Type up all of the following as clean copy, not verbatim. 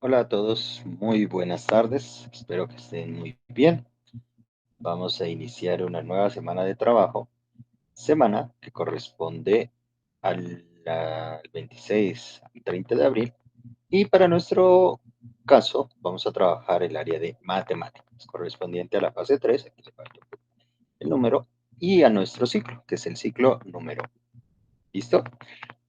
Hola a todos, muy buenas tardes, espero que estén muy bien. Vamos a iniciar una nueva semana de trabajo, semana que corresponde al 26 al 30 de abril y para nuestro caso vamos a trabajar el área de matemáticas correspondiente a la fase 3, aquí le falta el número, y a nuestro ciclo, que es el ciclo número. ¿Listo?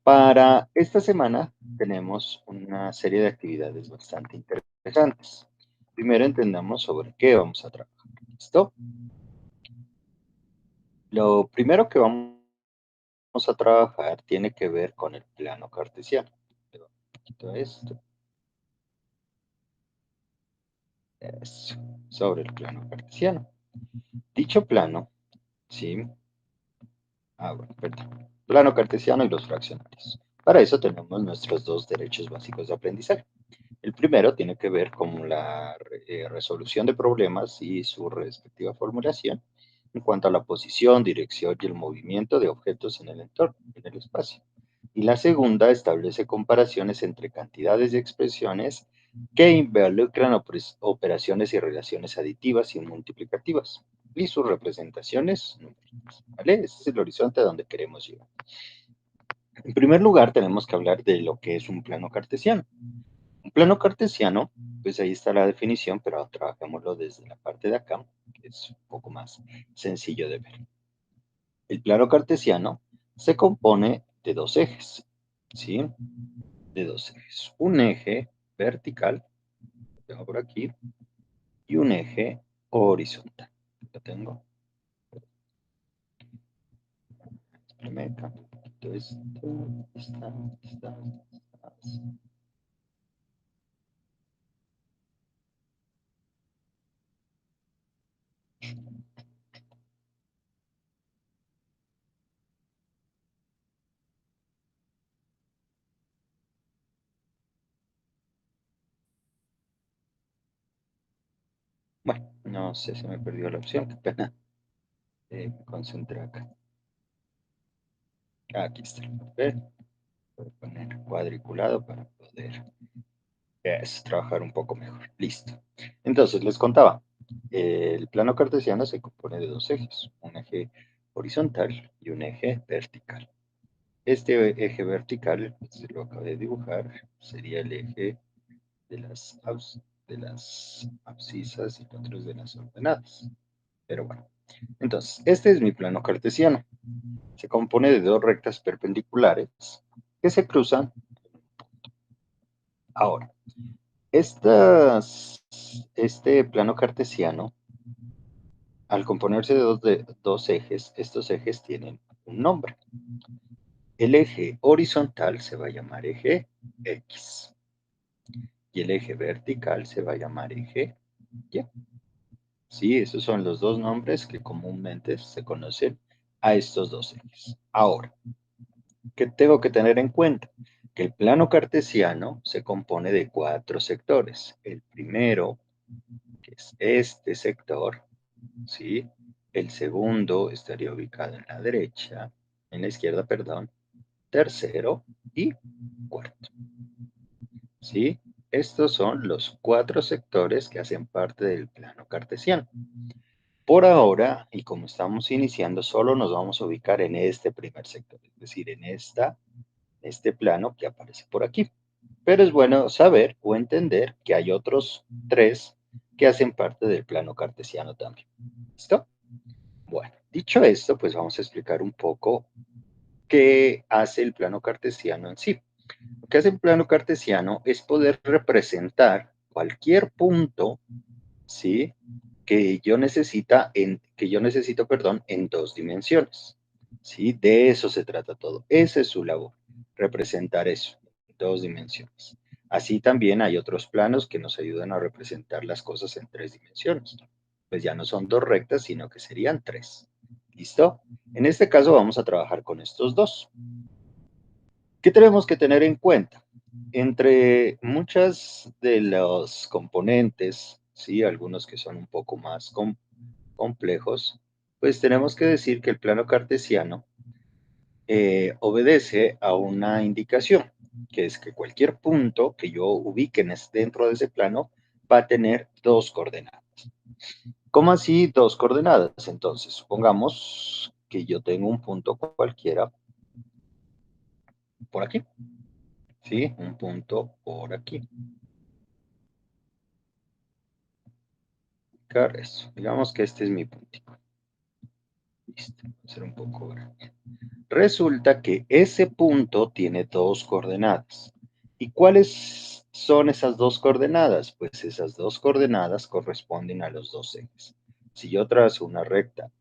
Para esta semana tenemos una serie de actividades bastante interesantes. Primero entendamos sobre qué vamos a trabajar. ¿Listo? Lo primero que vamos a trabajar tiene que ver con el plano cartesiano. Le doy un poquito a esto. Eso, sobre el plano cartesiano. Dicho plano, ¿sí? Bueno, perdón. Plano cartesiano y los fraccionarios. Para eso tenemos nuestros dos derechos básicos de aprendizaje. El primero tiene que ver con la resolución de problemas y su respectiva formulación en cuanto a la posición, dirección y el movimiento de objetos en el entorno, en el espacio. Y la segunda establece comparaciones entre cantidades de expresiones que involucran operaciones y relaciones aditivas y multiplicativas y sus representaciones numéricas. ¿Vale? Ese es el horizonte a donde queremos llegar. En primer lugar, tenemos que hablar de lo que es un plano cartesiano. Un plano cartesiano, pues ahí está la definición, pero trabajémoslo desde la parte de acá, que es un poco más sencillo de ver. El plano cartesiano se compone de dos ejes, ¿sí? De dos ejes. Un eje vertical, lo tengo por aquí, y un eje horizontal. Lo tengo. Espérame, cambio un poquito esto. Está. Bueno, no sé si me perdió la opción, qué pena. Me concentré acá. Aquí está el papel. Voy a poner cuadriculado para poder trabajar un poco mejor. Listo. Entonces, les contaba, el plano cartesiano se compone de dos ejes, un eje horizontal y un eje vertical. Este eje vertical, pues, lo acabo de dibujar, sería el eje de las abscisas y otros de las ordenadas. Pero bueno, entonces, este es mi plano cartesiano. Se compone de dos rectas perpendiculares que se cruzan ahora. Este plano cartesiano, al componerse de dos ejes, estos ejes tienen un nombre. El eje horizontal se va a llamar eje X y el eje vertical se va a llamar eje Y. Sí, esos son los dos nombres que comúnmente se conocen a estos dos ejes. Ahora, ¿qué tengo que tener en cuenta? Que el plano cartesiano se compone de cuatro sectores. El primero, que es este sector, ¿sí? El segundo estaría ubicado en la derecha, en la izquierda, perdón. Tercero y cuarto, ¿sí? Estos son los cuatro sectores que hacen parte del plano cartesiano. Por ahora, y como estamos iniciando, solo nos vamos a ubicar en este primer sector, es decir, este plano que aparece por aquí. Pero es bueno saber o entender que hay otros tres que hacen parte del plano cartesiano también. ¿Listo? Bueno, dicho esto, pues vamos a explicar un poco qué hace el plano cartesiano en sí. Lo que hace el plano cartesiano es poder representar cualquier punto, ¿sí? Que yo necesito, perdón, en dos dimensiones, ¿sí? De eso se trata todo. Esa es su labor, representar eso en dos dimensiones. Así también hay otros planos que nos ayudan a representar las cosas en tres dimensiones. Pues ya no son dos rectas, sino que serían tres. ¿Listo? En este caso vamos a trabajar con estos dos. ¿Qué tenemos que tener en cuenta? Entre muchas de los componentes, sí, algunos que son un poco más complejos, pues tenemos que decir que el plano cartesiano obedece a una indicación. que es que cualquier punto que yo ubique dentro de ese plano va a tener dos coordenadas. ¿Cómo así dos coordenadas? Entonces, supongamos que yo tengo un punto cualquiera por aquí, ¿sí? Un punto por aquí. Eso. Digamos que este es mi puntito. Listo, va a ser un poco grande. Resulta que ese punto tiene dos coordenadas. ¿Y cuáles son esas dos coordenadas? Pues esas dos coordenadas corresponden a los dos ejes. Si yo trazo una recta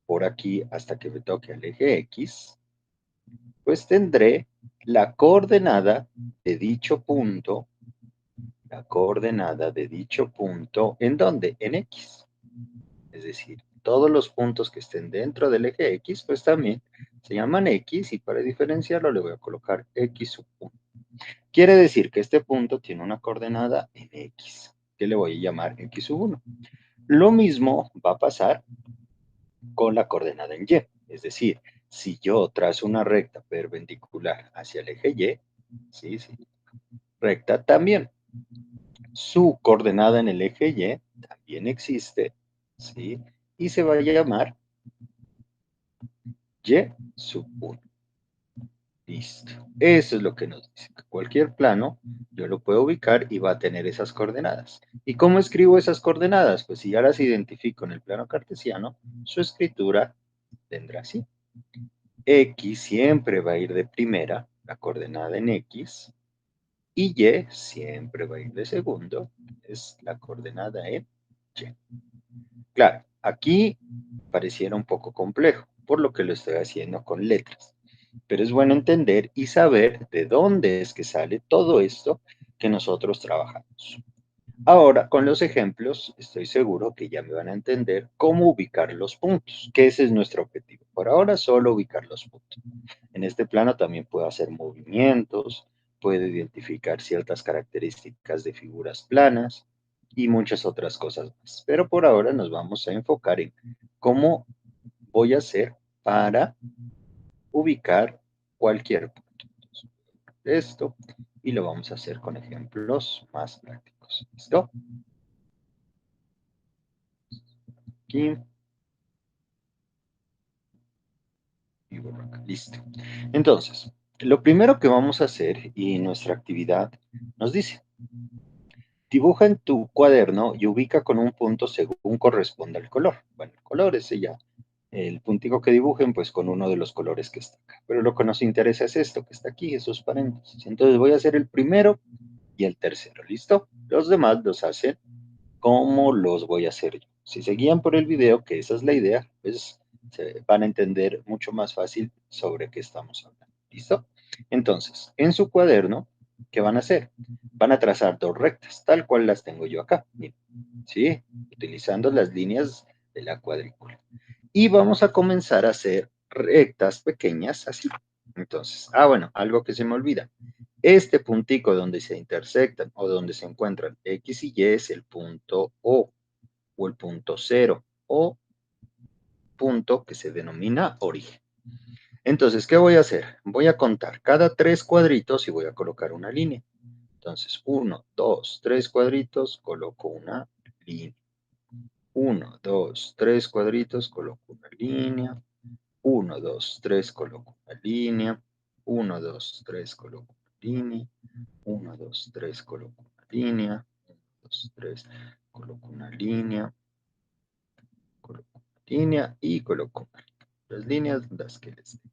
por aquí hasta que me toque al eje X, pues tendré la coordenada de dicho punto, ¿en dónde? En X. Es decir, todos los puntos que estén dentro del eje X, pues también se llaman X y para diferenciarlo le voy a colocar X sub 1. Quiere decir que este punto tiene una coordenada en X, que le voy a llamar X sub 1. Lo mismo va a pasar con la coordenada en Y. Es decir, si yo trazo una recta perpendicular hacia el eje Y, sí, recta también. Su coordenada en el eje Y también existe, ¿sí? Y se va a llamar Y sub 1. Listo. Eso es lo que nos dice. Cualquier plano yo lo puedo ubicar y va a tener esas coordenadas. ¿Y cómo escribo esas coordenadas? Pues si ya las identifico en el plano cartesiano, su escritura tendrá así. X siempre va a ir de primera, la coordenada en X, y Y siempre va a ir de segundo, es la coordenada en Y. Claro, aquí pareciera un poco complejo, por lo que lo estoy haciendo con letras. Pero es bueno entender y saber de dónde es que sale todo esto que nosotros trabajamos. Ahora, con los ejemplos, estoy seguro que ya me van a entender cómo ubicar los puntos, que ese es nuestro objetivo. Por ahora, solo ubicar los puntos. En este plano también puedo hacer movimientos, puedo identificar ciertas características de figuras planas y muchas otras cosas más. Pero por ahora nos vamos a enfocar en cómo voy a hacer para ubicar cualquier punto. Entonces, esto y lo vamos a hacer con ejemplos más prácticos. ¿Listo? Aquí y borro acá. Listo. Entonces, lo primero que vamos a hacer y nuestra actividad nos dice, dibuja en tu cuaderno y ubica con un punto según corresponde al color. Bueno, el color ese ya. El puntico que dibujen, pues con uno de los colores que está acá. Pero lo que nos interesa es esto que está aquí, esos paréntesis. Entonces voy a hacer el primero y el tercero. ¿Listo? Los demás los hacen como los voy a hacer yo. Si se guían por el video, que esa es la idea, pues se van a entender mucho más fácil sobre qué estamos hablando. ¿Listo? Entonces, en su cuaderno, ¿qué van a hacer? Van a trazar dos rectas, tal cual las tengo yo acá. Miren, ¿sí? Utilizando las líneas de la cuadrícula. Y vamos a comenzar a hacer rectas pequeñas así. Entonces, bueno, algo que se me olvida. Este puntico donde se intersectan o donde se encuentran X y Y es el punto o el punto cero o punto que se denomina origen. Entonces, ¿qué voy a hacer? Voy a contar cada tres cuadritos y voy a colocar una línea. Entonces, 1, 2, 3 cuadritos, coloco una línea. 1, 2, 3 cuadritos, coloco una línea. 1, 2, 3, coloco una línea. 1, 2, 3, coloco una línea. 1, 2, 3, coloco una línea. 1, 2, 3, coloco una línea. Coloco una línea y coloco una línea. Las líneas, las que les dé.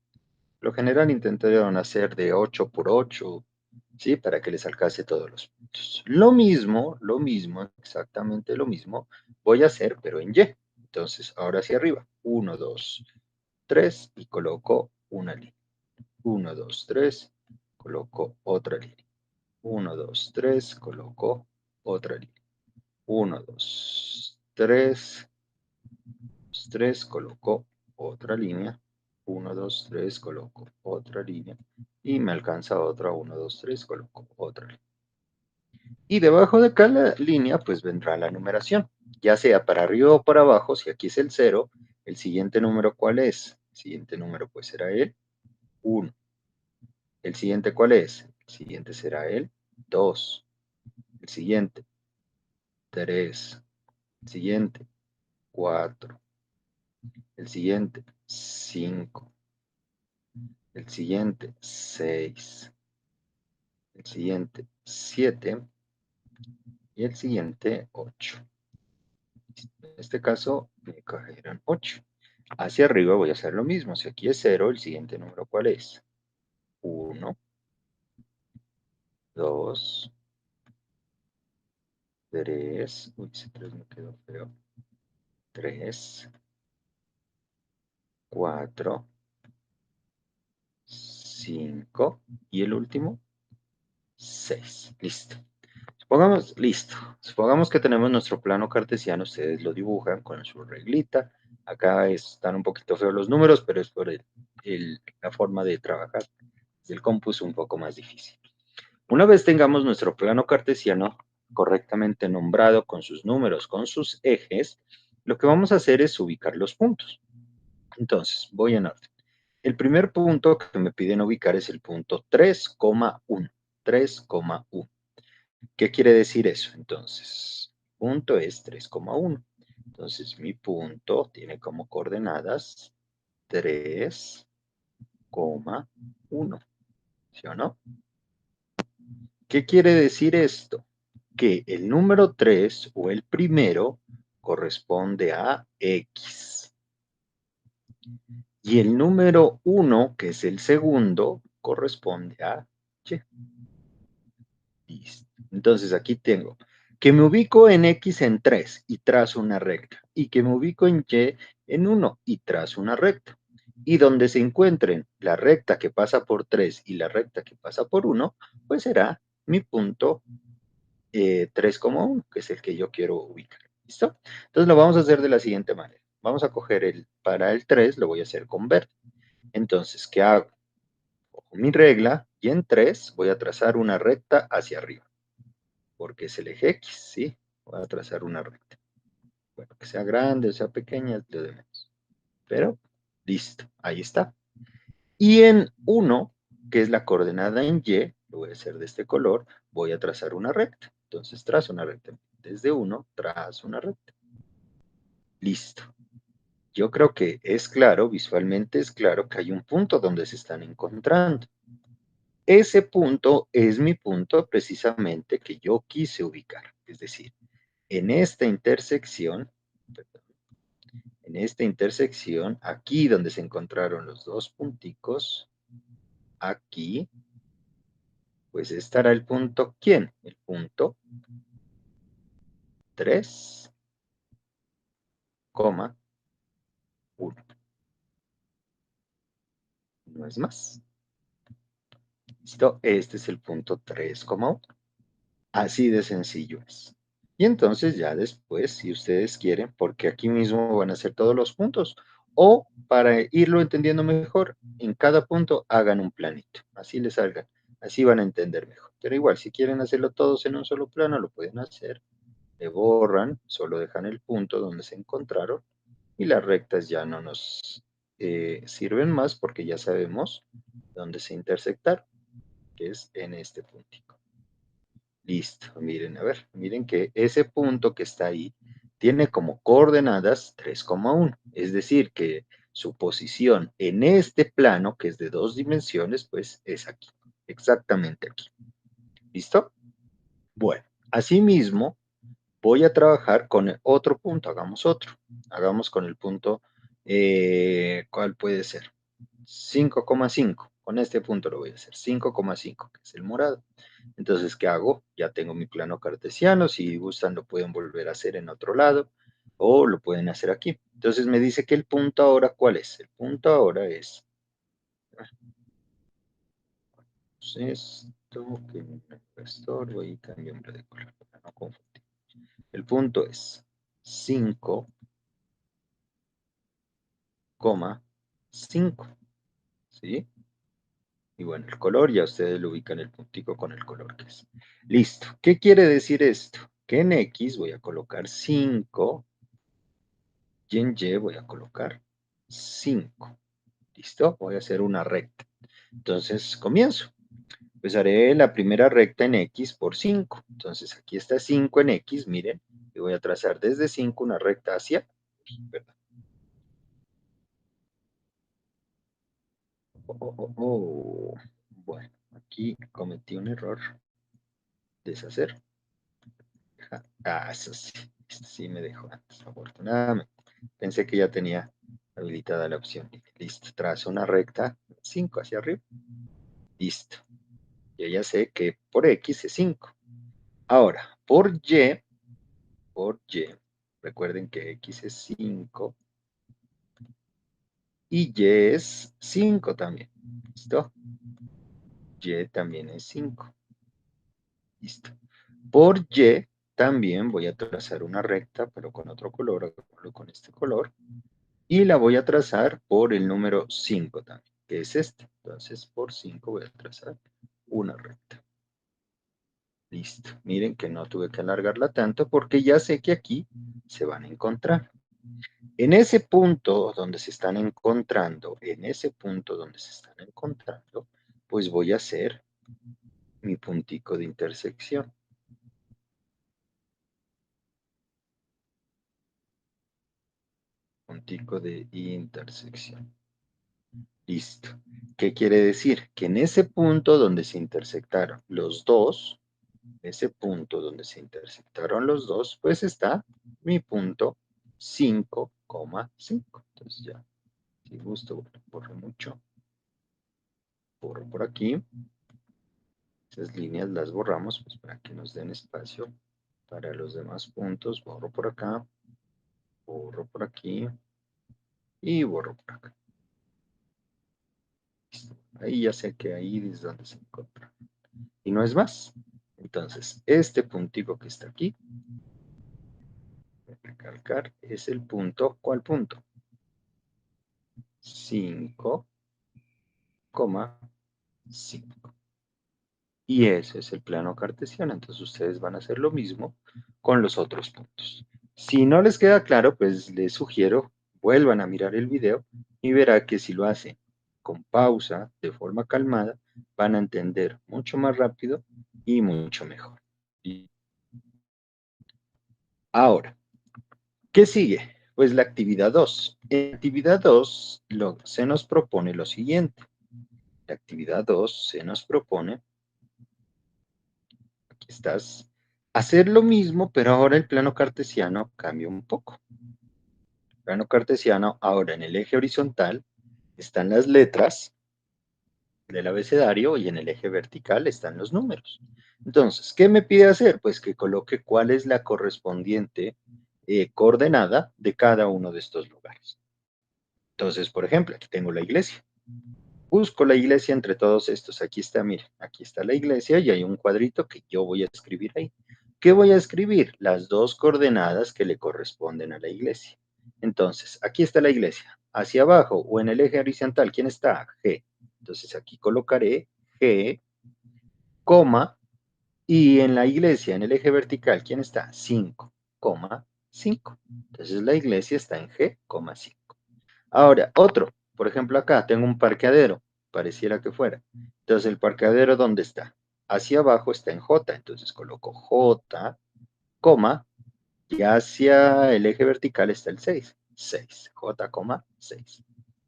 Lo general intentaron hacer de 8 por 8, ¿sí? Para que les alcance todos los puntos. Lo mismo, exactamente lo mismo, voy a hacer, pero en Y. Entonces, ahora hacia arriba. 1, 2, 3 y coloco una línea. 1, 2, 3, coloco otra línea. 1, 2, 3, coloco otra línea. 1, 2, 3, 3, coloco otra línea. 1, 2, 3, coloco otra línea. Y me alcanza otra. 1, 2, 3, coloco otra línea. Y debajo de cada línea, pues vendrá la numeración. Ya sea para arriba o para abajo, si aquí es el 0, el siguiente número, ¿cuál es? El siguiente número, pues será el 1. ¿El siguiente cuál es? El siguiente será el 2. El siguiente, 3. El siguiente, 4. El siguiente, 5. El siguiente, 6. El siguiente, 7. Y el siguiente, 8. En este caso, me caerán 8. Hacia arriba voy a hacer lo mismo. Si aquí es 0, el siguiente número, ¿cuál es? 1, 2, 3. Uy, ese 3 me quedó feo. 3, 4, 5. Y el último, 6. Listo. Supongamos que tenemos nuestro plano cartesiano, ustedes lo dibujan con su reglita. Acá están un poquito feos los números, pero es por la forma de trabajar. El compu es un poco más difícil. Una vez tengamos nuestro plano cartesiano correctamente nombrado con sus números, con sus ejes, lo que vamos a hacer es ubicar los puntos. Entonces, voy en orden. El primer punto que me piden ubicar es el punto 3,1. 3,1. ¿Qué quiere decir eso? Entonces, punto es 3,1. Entonces, mi punto tiene como coordenadas 3,1. ¿Sí o no? ¿Qué quiere decir esto? Que el número 3 o el primero corresponde a X. Y el número 1, que es el segundo, corresponde a Y. Listo. Entonces aquí tengo que me ubico en X en 3 y trazo una recta. Y que me ubico en Y en 1 y trazo una recta. Y donde se encuentren la recta que pasa por 3 y la recta que pasa por 1, pues será mi punto 3,1, que es el que yo quiero ubicar. ¿Listo? Entonces lo vamos a hacer de la siguiente manera. Vamos a coger para el 3, lo voy a hacer con verde. Entonces, ¿qué hago? Cojo mi regla y en 3 voy a trazar una recta hacia arriba, porque es el eje X, ¿sí? Voy a trazar una recta. Bueno, que sea grande o sea pequeña, es lo de menos. Pero, listo, ahí está. Y en 1, que es la coordenada en Y, lo voy a hacer de este color, voy a trazar una recta. Entonces trazo una recta. Desde 1, trazo una recta. Listo. Yo creo que es claro, visualmente es claro que hay un punto donde se están encontrando. Ese punto es mi punto precisamente que yo quise ubicar. Es decir, en esta intersección, aquí donde se encontraron los dos punticos, aquí, pues estará el punto, ¿quién? El punto 3,1. No es más. ¿Listo? Este es el punto 3,1. Así de sencillo es. Y entonces ya después, si ustedes quieren, porque aquí mismo van a ser todos los puntos, o para irlo entendiendo mejor, en cada punto hagan un planito, así les salgan, así van a entender mejor. Pero igual, si quieren hacerlo todos en un solo plano, lo pueden hacer, le borran, solo dejan el punto donde se encontraron y las rectas ya no nos sirven más porque ya sabemos dónde se intersectaron, que es en este puntito. Listo, miren, a ver, miren que ese punto que está ahí tiene como coordenadas 3,1, es decir, que su posición en este plano, que es de 2 dimensiones, pues es aquí, exactamente aquí. ¿Listo? Bueno, asimismo, voy a trabajar con el otro punto, hagamos otro. Hagamos con el punto, ¿cuál puede ser? 5,5. Con este punto lo voy a hacer, 5,5, que es el morado. Entonces, ¿qué hago? Ya tengo mi plano cartesiano, si gustan lo pueden volver a hacer en otro lado o lo pueden hacer aquí. Entonces me dice que el punto ahora, ¿cuál es? El punto ahora es esto, que me estorbo y cambio de color para no confundir. El punto es 5,5, ¿sí? Y bueno, el color ya ustedes lo ubican el puntico con el color que es. Listo. ¿Qué quiere decir esto? Que en X voy a colocar 5 y en Y voy a colocar 5. ¿Listo? Voy a hacer una recta. Entonces, comienzo. Pues haré la primera recta en X por 5. Entonces aquí está 5 en X, miren, y voy a trazar desde 5 una recta hacia, ¿verdad? Bueno, aquí cometí un error. Deshacer. Eso sí. Esto sí me dejó antes, afortunadamente. Pensé que ya tenía habilitada la opción. Listo. Trazo una recta 5 hacia arriba. Listo. Yo ya sé que por X es 5. Ahora, por Y, recuerden que X es 5 y Y es 5 también. ¿Listo? Y también es 5. Listo. Por Y también voy a trazar una recta, pero con otro color, con este color, y la voy a trazar por el número 5 también, que es este. Entonces, por 5 voy a trazar una recta. Listo. Miren que no tuve que alargarla tanto porque ya sé que aquí se van a encontrar. En ese punto donde se están encontrando, pues voy a hacer mi puntico de intersección. Puntico de intersección. Listo. ¿Qué quiere decir? Que en ese punto donde se intersectaron los dos, pues está mi punto 5,5. Entonces ya, si gusto, borro mucho. Borro por aquí. Esas líneas las borramos pues para que nos den espacio para los demás puntos. Borro por acá, borro por aquí y borro por acá. Listo. Ahí ya sé que ahí es donde se encuentra. Y no es más. Entonces, este puntico que está aquí, voy a recalcar, es el punto, ¿cuál punto? 5,5. Y ese es el plano cartesiano. Entonces, ustedes van a hacer lo mismo con los otros puntos. Si no les queda claro, pues les sugiero vuelvan a mirar el video y verá que si lo hacen con pausa, de forma calmada, van a entender mucho más rápido y mucho mejor. Ahora, ¿qué sigue? Pues la actividad 2. En la actividad 2 se nos propone lo siguiente. La actividad 2 se nos propone, aquí estás, hacer lo mismo, pero ahora el plano cartesiano cambia un poco. El plano cartesiano, ahora en el eje horizontal, están las letras del abecedario y en el eje vertical están los números. Entonces, ¿qué me pide hacer? Pues que coloque cuál es la correspondiente coordenada de cada uno de estos lugares. Entonces, por ejemplo, aquí tengo la iglesia. Busco la iglesia entre todos estos. Aquí está, miren, aquí está la iglesia y hay un cuadrito que yo voy a escribir ahí. ¿Qué voy a escribir? Las dos coordenadas que le corresponden a la iglesia. Entonces, aquí está la iglesia. Hacia abajo o en el eje horizontal, ¿quién está? G. Entonces, aquí colocaré G, coma, y en la iglesia, en el eje vertical, ¿quién está? 5,5. Entonces, la iglesia está en G, 5. Ahora, otro, por ejemplo, acá tengo un parqueadero, pareciera que fuera. Entonces, ¿el parqueadero dónde está? Hacia abajo está en J, entonces coloco J, coma, y hacia el eje vertical está el 6, J, 6.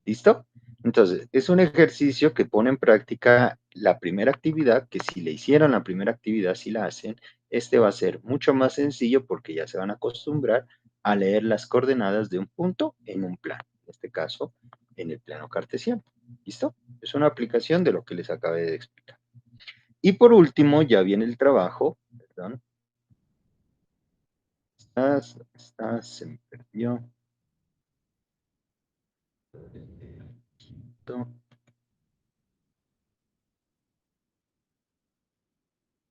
¿Listo? Entonces, es un ejercicio que pone en práctica la primera actividad, que si le hicieron la primera actividad, si la hacen, este va a ser mucho más sencillo porque ya se van a acostumbrar a leer las coordenadas de un punto en un plano, en este caso, en el plano cartesiano. ¿Listo? Es una aplicación de lo que les acabé de explicar. Y por último, ya viene el trabajo, perdón. Se me perdió.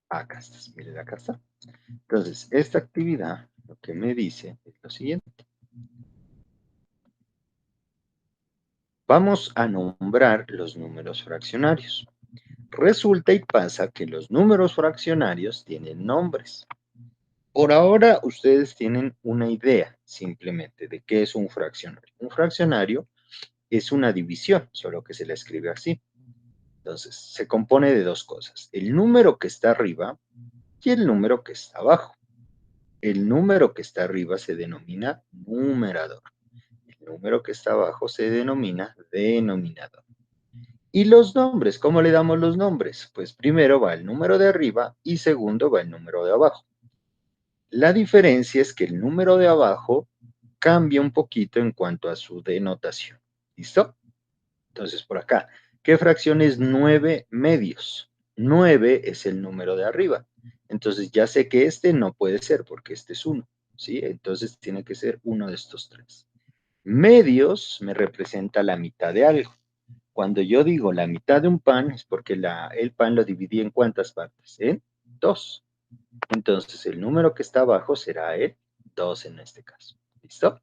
Acá está, miren, acá está. Entonces, esta actividad lo que me dice es lo siguiente. Vamos a nombrar los números fraccionarios. Resulta y pasa que los números fraccionarios tienen nombres. Por ahora, ustedes tienen una idea simplemente de qué es un fraccionario. Un fraccionario es una división, solo que se la escribe así. Entonces, se compone de dos cosas, el número que está arriba y el número que está abajo. El número que está arriba se denomina numerador. El número que está abajo se denomina denominador. Y los nombres, ¿cómo le damos los nombres? Pues primero va el número de arriba y segundo va el número de abajo. La diferencia es que el número de abajo cambia un poquito en cuanto a su denotación. ¿Listo? Entonces, por acá, ¿qué fracción es 9 medios? 9 es el número de arriba. Entonces, ya sé que este no puede ser porque este es 1, ¿sí? Entonces, tiene que ser uno de estos tres. Medios me representa la mitad de algo. Cuando yo digo la mitad de un pan es porque el pan lo dividí en ¿cuántas partes? En dos. Entonces, el número que está abajo será el 2 en este caso. ¿Listo?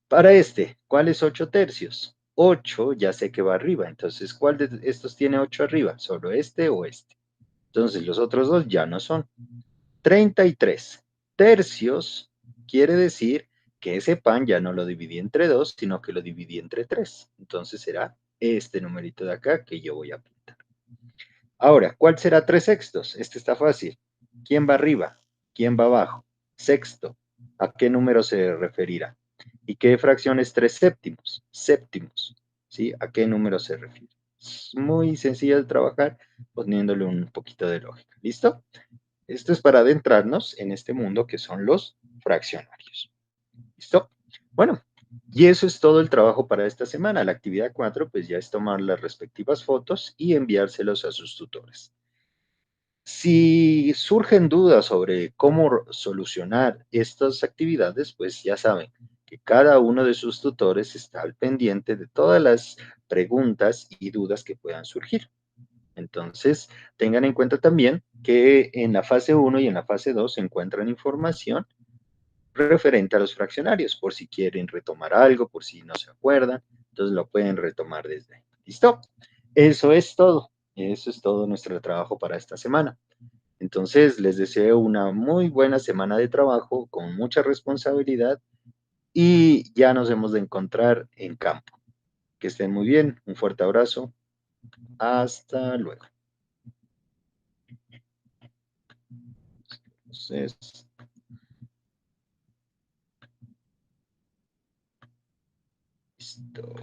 Para este, ¿cuál es 8 tercios? 8 ya sé que va arriba, entonces ¿cuál de estos tiene 8 arriba? ¿Solo este o este? Entonces los otros dos ya no son. 33 tercios quiere decir que ese pan ya no lo dividí entre 2, sino que lo dividí entre 3. Entonces será este numerito de acá que yo voy a pintar. Ahora, ¿cuál será 3 sextos? Este está fácil. ¿Quién va arriba? ¿Quién va abajo? Sexto. ¿A qué número se referirá? ¿Y qué fracción es 3 séptimos? Séptimos. ¿Sí? ¿A qué número se refiere? Es muy sencillo de trabajar poniéndole un poquito de lógica. ¿Listo? Esto es para adentrarnos en este mundo que son los fraccionarios. ¿Listo? Bueno, y eso es todo el trabajo para esta semana. La actividad 4, pues ya es tomar las respectivas fotos y enviárselos a sus tutores. Si surgen dudas sobre cómo solucionar estas actividades, pues ya saben que cada uno de sus tutores está al pendiente de todas las preguntas y dudas que puedan surgir. Entonces, tengan en cuenta también que en la fase 1 y en la fase 2 se encuentran información referente a los fraccionarios, por si quieren retomar algo, por si no se acuerdan, entonces lo pueden retomar desde ahí. ¿Listo? Eso es todo. Eso es todo nuestro trabajo para esta semana. Entonces, les deseo una muy buena semana de trabajo con mucha responsabilidad y ya nos hemos de encontrar en campo. Que estén muy bien. Un fuerte abrazo. Hasta luego. Entonces, listo.